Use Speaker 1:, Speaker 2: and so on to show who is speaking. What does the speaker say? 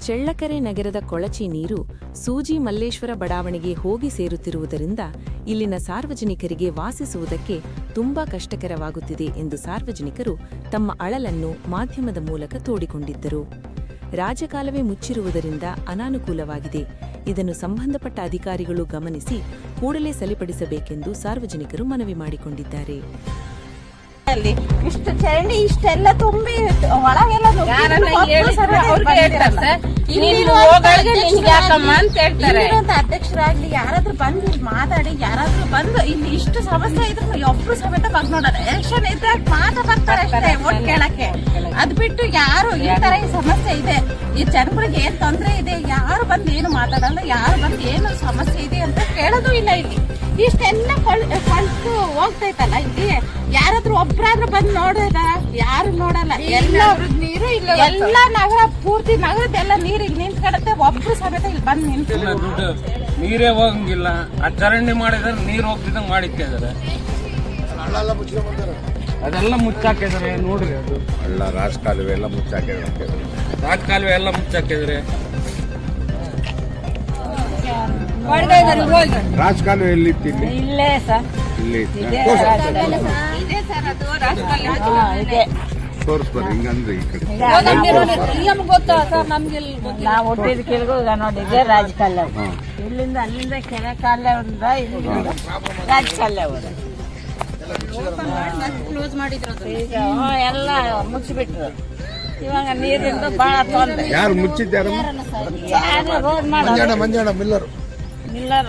Speaker 1: ಚಳ್ಳಕೆರೆ ನಗರದ ಕೊಳಚೆ ನೀರು ಸೂಜಿ ಮಲ್ಲೇಶ್ವರ ಬಡಾವಣೆಗೆ ಹೋಗಿ ಸೇರುತ್ತಿರುವುದರಿಂದ ಇಲ್ಲಿನ ಸಾರ್ವಜನಿಕರಿಗೆ ವಾಸಿಸುವುದಕ್ಕೆ ತುಂಬಾ ಕಷ್ಟಕರವಾಗುತ್ತಿದೆ ಎಂದು ಸಾರ್ವಜನಿಕರು ತಮ್ಮ ಅಳಲನ್ನು ಮಾಧ್ಯಮದ ಮೂಲಕ ತೋಡಿಕೊಂಡಿದ್ದರು. ರಾಜಕಾಲುವೆ ಮುಚ್ಚಿರುವುದರಿಂದ ಅನಾನುಕೂಲವಾಗಿದೆ. ಇದನ್ನು ಸಂಬಂಧಪಟ್ಟ ಅಧಿಕಾರಿಗಳು ಗಮನಿಸಿ ಕೂಡಲೇ ಸರಿಪಡಿಸಬೇಕೆಂದು ಸಾರ್ವಜನಿಕರು ಮನವಿ ಮಾಡಿಕೊಂಡಿದ್ದಾರೆ.
Speaker 2: ಇಷ್ಟು ಚರಂಡಿ ಇಷ್ಟೆಲ್ಲ ತುಂಬಿ ಒಳಗೆಲ್ಲ ಅಧ್ಯಕ್ಷರಾಗ್ಲಿ ಯಾರಾದ್ರೂ ಬಂದು ಮಾತಾಡಿ, ಯಾರಾದ್ರೂ ಬಂದು ಇಲ್ಲಿ ಇಷ್ಟು ಸಮಸ್ಯೆ ಇದ್ರೆ ಒಬ್ರು ಸಮೇತ ಬಂದ್ ನೋಡೋಣ. ಎಲೆಕ್ಷನ್ ಇದ್ದಾಗ ಮಾತ್ರ ಬರ್ತಾರೆ ಅಷ್ಟೇ ಓಟ್ ಕೇಳಕ್ಕೆ. ಅದ್ ಬಿಟ್ಟು ಯಾರು ಈ ತರ ಈ ಸಮಸ್ಯೆ ಇದೆ, ಈ ಜನಗಳಿಗೆ ಏನ್ ತೊಂದ್ರೆ ಇದೆ, ಯಾರು ಬಂದು ಏನು ಮಾತಾಡಲ್ಲ, ಯಾರು ಬಂದು ಏನು ಸಮಸ್ಯೆ ಇದೆ ಅಂತ ಕೇಳೋದು ಇಲ್ಲ. ಇಲ್ಲಿ ಇಷ್ಟೆಲ್ಲ ಕಳ್ತು ಹೋಗ್ತೈತಲ್ಲ, ಇಲ್ಲಿ ಯಾರಾದ್ರೂ ಒಬ್ರಾದ್ರೂ ಬಂದು ನೋಡಿದಾರ? ಯಾರು ನೋಡಲ್ಲ. ನೀರು ಎಲ್ಲ ನಗರ ಪೂರ್ತಿ ನಗರದೆಲ್ಲ ನೀರು ಇಲ್ಲಿ ನಿಂತ್ಕೊಡತ್ತೆ, ಒಬ್ರು ಸಮೇತ ಇಲ್ಲಿ ಬಂದು ನಿಂತು
Speaker 3: ನೀರೇ ಹೋಗಂಗಿಲ್ಲ. ಆ ಚರಂಡಿ ಮಾಡಿದ್ರೆ ನೀರು ಹೋಗ್ತಿದ್ದಂಗೆ ಮಾಡಿಕ್ಕಿದ್ದಾರೆ, ಅದೆಲ್ಲ ಮುಚ್ಚಾಕಿದ್ದಾರೆ. ನೋಡ್ರಿ, ಅದು
Speaker 4: ಎಲ್ಲ ರಾಜಕಾಲುವೆ ಎಲ್ಲ ಮುಚ್ಚಾಕಿದ್ದಾರೆ.
Speaker 3: ರಾಜಕಾಲುವೆ ಎಲ್ಲ ಮುಚ್ಚಾಕಿದ್ರೆ
Speaker 4: ರಾಜಕಾಲುವೆ ಎಲ್ಲಿತ್ತು?
Speaker 2: ಇಲ್ಲೇ ಸರ್,
Speaker 4: ಇಲ್ಲಿ ತೋರಿಸ್ಬಾರ್ದು ಹಿಂಗಂದ್ರೆ ಈ ಕಡೆ
Speaker 2: ನಾವು ಹುಟ್ಟಿದ ಕೆಳಗೂ ನೋಡಿ ಇದೇ ರಾಜಕಾಲ. ಇಲ್ಲಿಂದ ಅಲ್ಲಿಂದ ಕೆರೆ ಕಾಲ ಇಲ್ಲಿಂದ ರಾಜಕಾಲ ಕ್ಲೋಸ್ ಮಾಡಿದ್ರು. ಈಗ ಎಲ್ಲ ಮುಚ್ಚಿಬಿಟ್ರು. ಇವಾಗ ನೀರಿಂದ ಬಹಳ ತೊಂದರೆ.
Speaker 4: ಯಾರು ಮುಚ್ಚಿದ್ದಾರ?
Speaker 2: ಯಾರು ರೋಡ್ ಮಾಡೋದು
Speaker 4: ಮಂಜಾಣ ಮಿಲ್ಲರ್.
Speaker 2: ಮಿಲ್ಲರ್